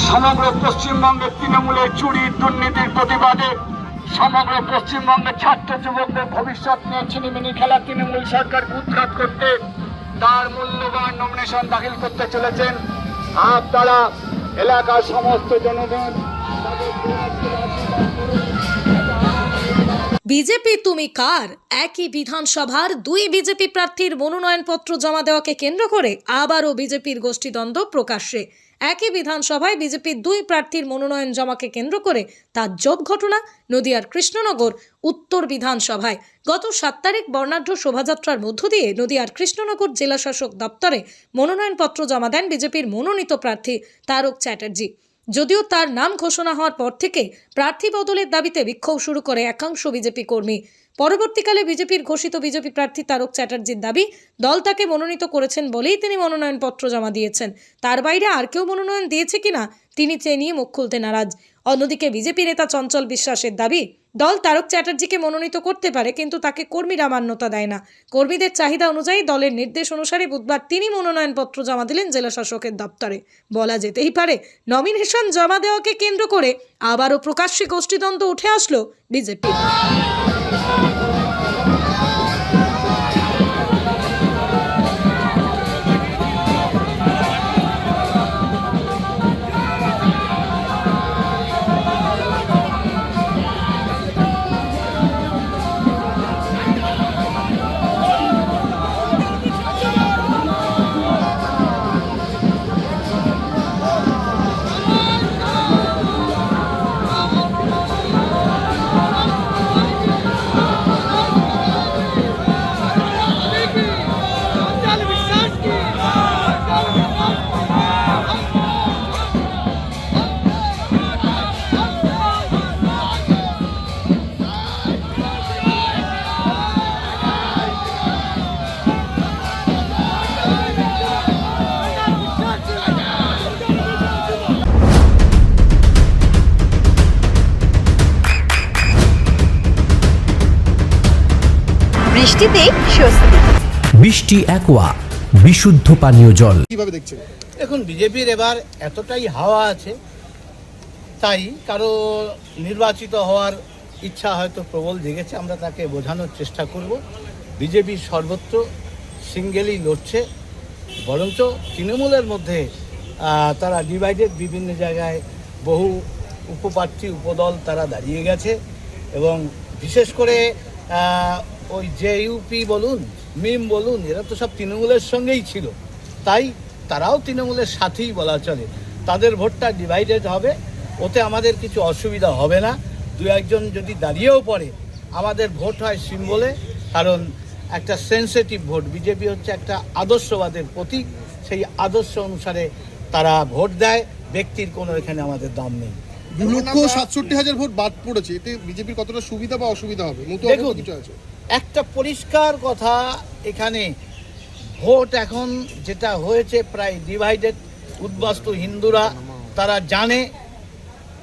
সমগ্র পশ্চিমবঙ্গের তৃণমূলের চুরি দুর্নীতির প্রতিবাদে সমগ্র পশ্চিমবঙ্গের ছাত্র যুবকদের ভবিষ্যৎ নিয়ে ছিনিমিনি খেলা তৃণমূল সরকারকে উৎখাত করতে তার মূল্যবান নমিনেশন দাখিল করতে চলেছেন। আপনারা এলাকার সমস্ত জনগণ বিজেপি তুমি কার? একই বিধানসভার দুই বিজেপি প্রার্থীর মনোনয়নপত্র জমা দেওয়াকে কেন্দ্র করে আবারও বিজেপির গোষ্ঠীদ্বন্দ্ব প্রকাশ্যে। একই বিধানসভায় বিজেপির দুই প্রার্থীর মনোনয়ন জমাকে কেন্দ্র করে তাজ্জব ঘটনা নদিয়ার কৃষ্ণনগর উত্তর বিধানসভায়। গত 7 তারিখ বর্ণাঢ্য শোভাযাত্রার মধ্য দিয়ে নদিয়ার কৃষ্ণনগর জেলা শাসক দপ্তরে মনোনয়নপত্র জমা দেন বিজেপির মনোনীত প্রার্থী তারক চ্যাটার্জি। যদিও তার নাম ঘোষণা হওয়ার পর থেকে প্রার্থী বদলের দাবিতে বিক্ষোভ শুরু করে একাংশ বিজেপি কর্মী। পরবর্তীকালে বিজেপির ঘোষিত বিজেপি প্রার্থী তারক চ্যাটার্জির দাবি, দল তাকে মনোনীত করেছেন বলেই তিনি মনোনয়নপত্র জমা দিয়েছেন। তার বাইরে আর কেউ মনোনয়ন দিয়েছে কিনা তিনি চেয়ে নিয়ে মুখ খুলতে নারাজ। অন্যদিকে বিজেপি নেতা চঞ্চল বিশ্বাসের দাবি, দল তারক চ্যাটার্জিকে মনোনীত করতে পারে, কিন্তু তাকে কর্মীরা মান্যতা দেয় না। কর্মীদের চাহিদা অনুযায়ী দলের নির্দেশ অনুসারে বুধবার তিনি মনোনয়নপত্র জমা দিলেন জেলা শাসকের দপ্তরে। বলা যেতেই পারে, নমিনেশন জমা দেওয়াকে কেন্দ্র করে আবারও প্রকাশ্যে গোষ্ঠীদ্বন্দ্ব উঠে আসলো বিজেপি। বৃষ্টিতে স্বস্তি। বৃষ্টি অ্যাকোয়া বিশুদ্ধ পানীয় জল। কিভাবে দেখছেন? এখন বিজেপির এবার এতটাই হাওয়া আছে, তাই কারো নির্বাচিত হওয়ার ইচ্ছা হয়তো প্রবল জেগেছে। আমরা তাকে বোঝানোর চেষ্টা করব। বিজেপি সর্বত্র সিঙ্গেলই লড়ছে, বরঞ্চ তৃণমূলের মধ্যে তারা ডিভাইডেড, বিভিন্ন জায়গায় বহু উপপ্রার্থী উপদল তারা দাঁড়িয়ে গেছে। এবং বিশেষ করে ওই জেইউপি বলুন, মিম বলুন, এরা তো সব তৃণমূলের সঙ্গেই ছিল, তাই তারাও তৃণমূলের সাথেই বলা চলে। তাদের ভোটটা ডিভাইডেড হবে, ওতে আমাদের কিছু অসুবিধা হবে না। দু একজন যদি দাঁড়িয়েও পড়ে, আমাদের ভোট হয় সিম্বলে, কারণ একটা সেন্সিটিভ ভোট। বিজেপি হচ্ছে একটা আদর্শবাদের প্রতীক, সেই আদর্শ অনুসারে তারা ভোট দেয়। ব্যক্তির কোনো এখানে আমাদের দাম নেই। 2,67,000 ভোট বাদ পড়েছে, এতে বিজেপির কতটা সুবিধা বা অসুবিধা হবে? দেখুন, একটা পরিষ্কার কথা, এখানে ভোট এখন যেটা হয়েছে প্রায় ডিভাইডেড। উদ্বাস্তু হিন্দুরা তারা জানে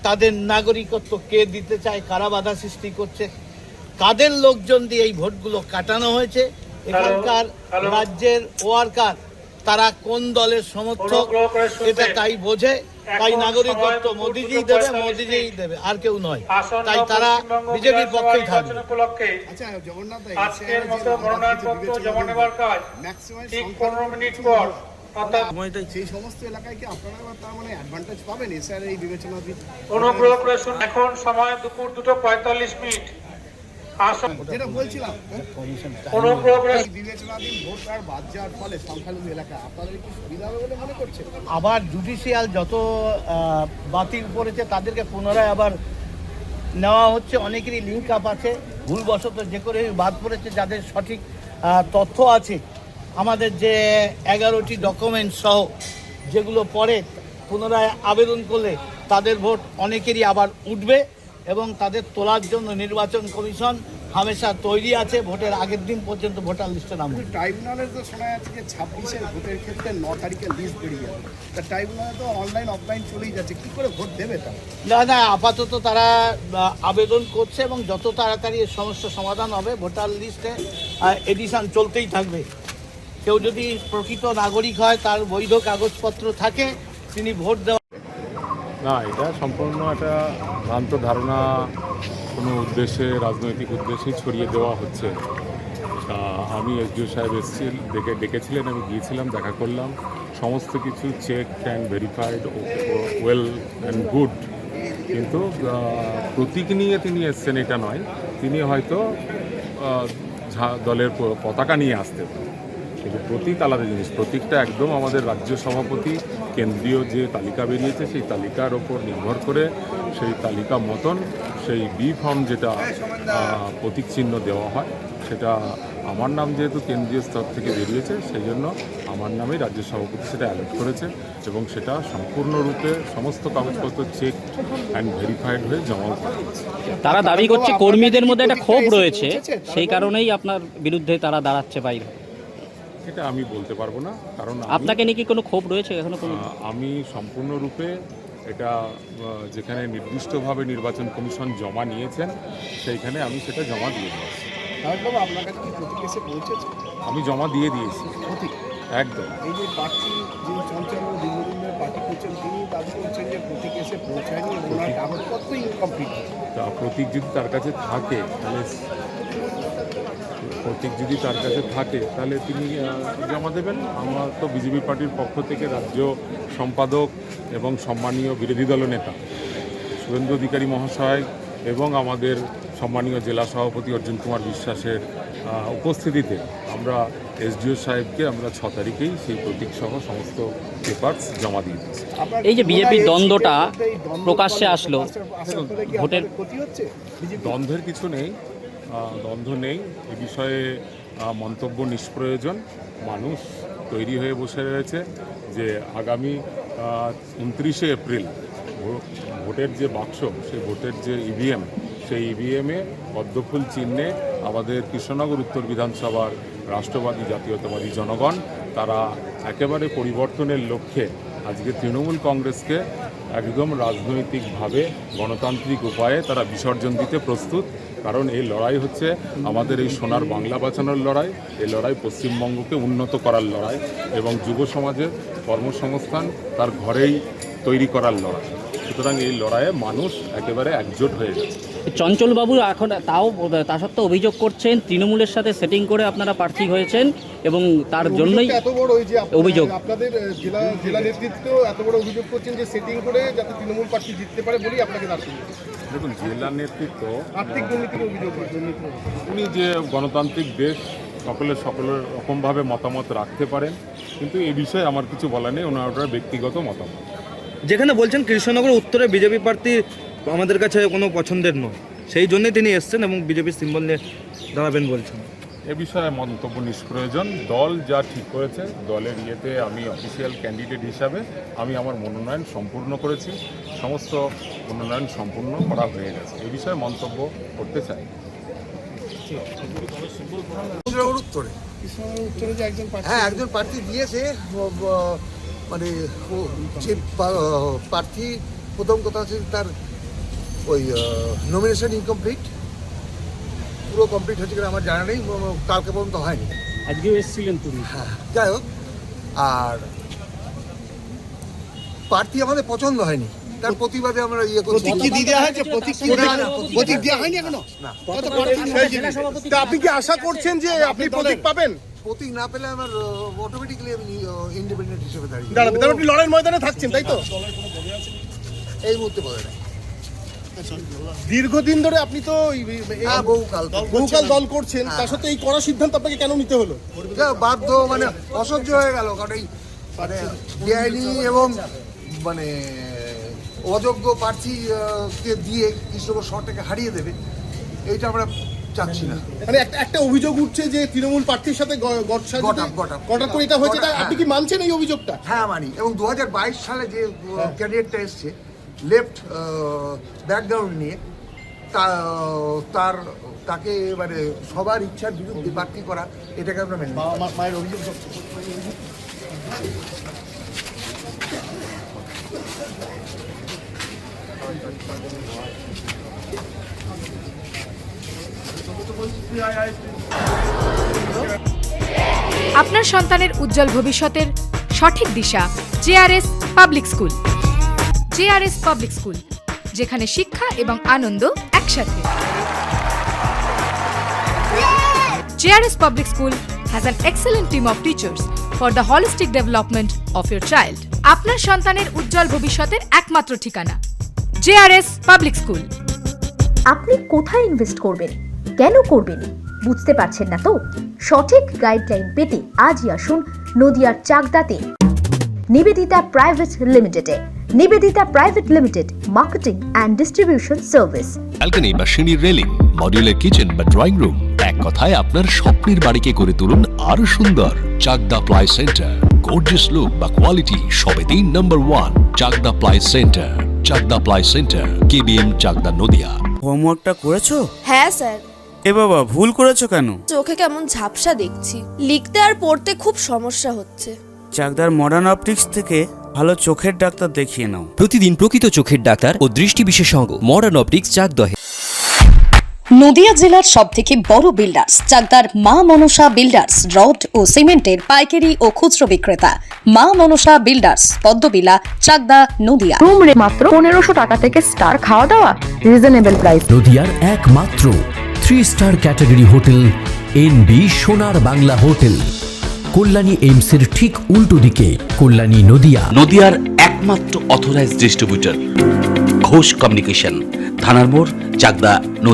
তাদের নাগরিকত্ব কে দিতে চায়, কারা বাধা সৃষ্টি করছে, কাদের লোকজন দিয়ে এই ভোটগুলো কাটানো হয়েছে, এখানকার রাজ্যের ওয়ার্কার তারা কোন দলের সমর্থক এটা তাই বোঝে। তাই নাগরিকত্ব মোদিজিই দেবে, আর কেউ নয়। তাই তারা বিজেপির পক্ষেই থাকবে। সেই সমস্ত এলাকায় কি আপনারা তার মানে অ্যাডভান্টেজ পাবেন এসআর এই বিবেচনাধীন? অনুগ্রহ করে শুনুন, এখন সময় দুপুর 2:45। যেটা বলছিলাম, বিবেচনাধীন ভোট আর বাদ যাওয়ার ফলে সংখ্যালঘু এলাকা আপনাদের কি সুবিধা হবে বলে মনে করছে? আবার জুডিশিয়াল যত বাতিল করেছে তাদেরকে পুনরায় আবার নেওয়া হচ্ছে। অনেকেরই লিঙ্ক আপ আছে, ভুলবশত যে করে বাদ পড়েছে, যাদের সঠিক তথ্য আছে। আমাদের যে 11টি ডকুমেন্ট সহ যেগুলো পরে পুনরায় আবেদন করলে তাদের ভোট অনেকেরই আবার উঠবে, এবং তাদের তোলার জন্য নির্বাচন কমিশন হামেশা তৈরি আছে। ভোটের আগের দিন পর্যন্ত ভোটার লিস্টে নাম। ট্রাইব্যুনালের তো শোনা যাচ্ছে যে 26-এর ভোটের ক্ষেত্রে 9 তারিখে লিস্ট বেরিয়ে যাবে। তা ট্রাইব্যুনালে তো অনলাইন অফলাইন চলেই যাচ্ছে, কি করে ভোট দেবে তারা? না, আপাতত তারা আবেদন করছে, এবং যত তাড়াতাড়ি এর সমস্যা সমাধান হবে। ভোটার লিস্টে এডিশন চলতেই থাকবে। কেউ যদি প্রকৃত নাগরিক হয়, তার বৈধ কাগজপত্র থাকে, তিনি ভোট দেওয়া না, এটা সম্পূর্ণ একটা ভ্রান্ত ধারণা, কোনো উদ্দেশ্যে, রাজনৈতিক উদ্দেশ্যেই ছড়িয়ে দেওয়া হচ্ছে। আমি এসডিও সাহেব ডেকেছিলেন, আমি গিয়েছিলাম, দেখা করলাম, সমস্ত কিছু check and verified, well and good. কিন্তু প্রতীক নিয়ে তিনি এসছেন এটা নয়, তিনি হয়তো দলের পতাকা নিয়ে আসতেন, কিন্তু প্রতীক আলাদা জিনিস। প্রতীকটা একদম আমাদের রাজ্য সভাপতি কেন্দ্রীয় যে তালিকা বেরিয়েছে সেই তালিকার ওপর নির্ভর করে সেই তালিকা মতন সেই বি ফর্ম যেটা প্রতীক চিহ্ন দেওয়া হয়, সেটা আমার নাম যেহেতু কেন্দ্রীয় স্তর থেকে বেরিয়েছে সেই জন্য আমার নামেই রাজ্য সভাপতি সেটা অ্যালট করেছে এবং সেটা সম্পূর্ণরূপে সমস্ত কাগজপত্র চেক অ্যান্ড ভেরিফাইড হয়ে জমা করা হয়েছে। তারা দাবি করছে কর্মীদের মধ্যে একটা ক্ষোভ রয়েছে, সেই কারণেই আপনার বিরুদ্ধে তারা দাঁড়াচ্ছে বাইরে। এটা আমি বলতে পারবো না, কারণ আপনাকে নিয়ে কি কোনো ক্ষোভ রয়েছে এখনো? আমি সম্পূর্ণরূপে এটা যেখানে নির্দিষ্টভাবে নির্বাচন কমিশন জমা নিয়েছেন সেইখানে আমি সেটা জমা দিয়ে দিয়েছি। আপনার কাছে কি প্রতীক এসে পৌঁছেছে? আমি জমা দিয়ে দিয়েছি প্রতীক একদম। এই যে প্রার্থী যিনি চঞ্চল দীর্ঘদিন ধরে প্রার্থী করছেন তিনি দাবি করছেন যে প্রতীক এসে পৌঁছায়নি এবং ওনার কাগজপত্র ইনকমপ্লিট। তা প্রতীক যদি তার কাছে থাকে তাহলে তিনি জমা দেবেন। আমার তো বিজেপি পার্টির পক্ষ থেকে রাজ্য সম্পাদক এবং সম্মানীয় বিরোধী দলনেতা শুভেন্দু অধিকারী মহাশয় এবং আমাদের সম্মানীয় জেলা সভাপতি অর্জুন কুমার বিশ্বাসের উপস্থিতিতে আমরা এসডিও সাহেবকে আমরা 6 তারিখেই সেই প্রতীক সহ সমস্ত পেপারস জমা দিয়ে দিচ্ছি। এই যে বিজেপির দ্বন্দ্বটা প্রকাশ্যে আসলো, ভোটের দ্বন্দ্বের কিছু নেই, দ্বন্দ্ব নেই, এ বিষয়ে মন্তব্য নিষ্প্রয়োজন। মানুষ তৈরি হয়ে বসে রয়েছে যে আগামী 29শে এপ্রিল ভোটের যে বাক্স, সেই ভোটের যে ইভিএম, সেই ইভিএমে পদ্মফুল চিহ্নে আমাদের কৃষ্ণনগর উত্তর বিধানসভার রাষ্ট্রবাদী জাতীয়তাবাদী জনগণ তারা একেবারে পরিবর্তনের লক্ষ্যে আজকে তৃণমূল কংগ্রেসকে একদম রাজনৈতিকভাবে গণতান্ত্রিক উপায়ে তারা বিসর্জন দিতে প্রস্তুত। কারণ এই লড়াই হচ্ছে আমাদের এই সোনার বাংলা বাঁচানোর লড়াই, এই লড়াই পশ্চিমবঙ্গকে উন্নত করার লড়াই এবং যুব সমাজের কর্মসংস্থান তার ঘরেই তৈরি করার লড়াই। সুতরাং এই লড়াইয়ে মানুষ একেবারে একজোট হয়ে গেছে। চঞ্চলবাবু এখন তা সত্ত্বেও অভিযোগ করছেন তৃণমূলের সাথে সেটিং করে আপনারা প্রার্থী হয়েছেন এবং তার জন্যই এত বড় ওই যে অভিযোগ। আপনাদের জেলা নেতৃত্ব এত বড় অভিযোগ করছেন যে সেটিং করে যাতে তৃণমূল প্রার্থী জিততে পারে বলেই আপনাকে দাঁড় করিয়েছে। দেখুন, জেলা নেতৃত্ব আর্থিক দুর্নীতির অভিযোগ। উনি যে গণতান্ত্রিক দেশ, সকলের রকমভাবে মতামত রাখতে পারেন, কিন্তু এ বিষয়ে আমার কিছু বলার নেই, ওনার ব্যক্তিগত মতামত। যেখানে বলছেন কৃষ্ণনগর উত্তরে বিজেপি প্রার্থী আমাদের কাছে কোনো পছন্দের নয়, সেই জন্যই তিনি এসছেন এবং বিজেপির সিম্বল নিয়ে দাঁড়াবেন বলছেন। এ বিষয়ে মন্তব্য নিষ্প্রয়োজন। দল যা ঠিক করেছে, দলের ইয়েতে আমি অফিসিয়াল ক্যান্ডিডেট হিসাবে আমি আমার মনোনয়ন সম্পূর্ণ করেছি, সমস্ত মনোনয়ন সম্পূর্ণ করা হয়ে গেছে। এ বিষয়ে মন্তব্য করতে চাই। উত্তরে যে একজন একজন প্রার্থী দিয়েছে, মানে যে প্রার্থী প্রথম কথা হচ্ছে তার ওই নমিনেশন ইনকমপ্লিট, পুরো কমপ্লিট হচ্ছে কিনা আমার জানা নেই, কালকে পর্যন্ত হয়নি। আজকেও এসেছিলেন তুমি? হ্যাঁ, যাই হোক, আর প্রার্থী আমাদের পছন্দ হয়নি, তার প্রতিবাদে আমরা করছি। আপনি কি আশা করছেন যে আপনি প্রতীক পাবেন? প্রতীক না পেলে আমার অটোমেটিক্যালি আমি ইন্ডিপেন্ডেন্ট হিসেবে দাঁড়িয়ে দাঁড়াবেন। আপনি লড়াইয়ের ময়দানে থাকছেন, তাই তো? এই মুহূর্তে বলে নাই। দীর্ঘদিন ধরে আপনি তো বহুকাল দল করছেন, তার সাথে এই কড়া সিদ্ধান্ত আপনাকে কেন নিতে হলো? বাধ্য, মানে অসহ্য হয়ে গেল, কারণ এই মানে বেআইনি এবং মানে অযোগ্য প্রার্থীকে দিয়ে কৃষ্ণনগর শহরটাকে হারিয়ে দেবে, এইটা আমরা চাচ্ছি না। মানে একটা অভিযোগ উঠছে যে তৃণমূল প্রার্থীর সাথে গঠা করে এটা হয়েছে, আপনি কি মানছেন এই অভিযোগটা? হ্যাঁ, মানি। এবং 2022 সালে যে ক্যান্ডিডেটটা এসছে লেফট ব্যাকগ্রাউন্ড নিয়ে, তাকে মানে সবার ইচ্ছার বিরুদ্ধে প্রার্থী করা, এটাকে আমরা মেনে নিই। মায়ের অভিযোগ আপনার সন্তানের উজ্জ্বল ভবিষ্যতের সঠিক দিশা JRS public school. JRS public school, যেখানে শিক্ষা এবং আনন্দ একসাথে। JRS Public School has an excellent team of teachers for the holistic development of your child. আপনার সন্তানের উজ্জ্বল ভবিষ্যতের একমাত্র ঠিকানা JRS Public School। আপনি কোথায় ইনভেস্ট করবেন, কেন করবেন, বুঝতে পারছেন না তো? সঠিক গাইডলাইন পেতে আজই আসুন নদিয়ার চাকদাতে নিবেদিতা প্রাইভেট লিমিটেডে। Nivedita private limited, marketing and distribution service. Balcony বা সিঁড়ির রেলিং, মডিউলার কিচেন বা ড্রয়িং রুম, এক কথায় আপনার স্বপ্নের বাড়িকে করে তুলুন আরো সুন্দর। Chakdaha ply centre, gorgeous look বা কোয়ালিটি সবে 3 number 1 Chakdaha ply centre. Chakdaha ply centre, KBM Chakdaha Nadia. হোমওয়ার্কটা করেছো? হ্যাঁ স্যার। এ বাবা, ভুল করেছো কেন? চোখে কেমন ঝাপসা দেখছি, লিখতে আর পড়তে খুব সমস্যা হচ্ছে। চাকদার মডার্ন অপটিক্স থেকে ভালো চোখের ডাক্তার দেখিয়ে নাও। প্রতিদিন প্রকৃত চোখের ডাক্তার ও দৃষ্টি বিশেষজ্ঞ মডার্ন অপটিক্স চাকদহে। নদিয়া জেলার সবথেকে বড় বিল্ডার্স চাকদার মা মনসা বিল্ডার্স, রড ও সিমেন্টের পাইকারি ও খুচরো বিক্রেতা। মা মনসা বিল্ডার্স, পদ্মবিলা, চাকদা, নদিয়া। রুম রে মাত্র 1500 টাকা থেকে স্টার, খাওয়া দাওয়া রিজনেবল প্রাইস। নদিয়ার একমাত্র 3 স্টার ক্যাটাগরি হোটেল NB সোনার বাংলা হোটেল, কল্যাণী এইমসের ঠিক উল্টো দিকে, কল্যাণী নদিয়া। নদিয়ার একমাত্র অথরাইজড ডিস্ট্রিবিউটর ঘোষ কমিউনিকেশন, থানার মোড়, চাকদা।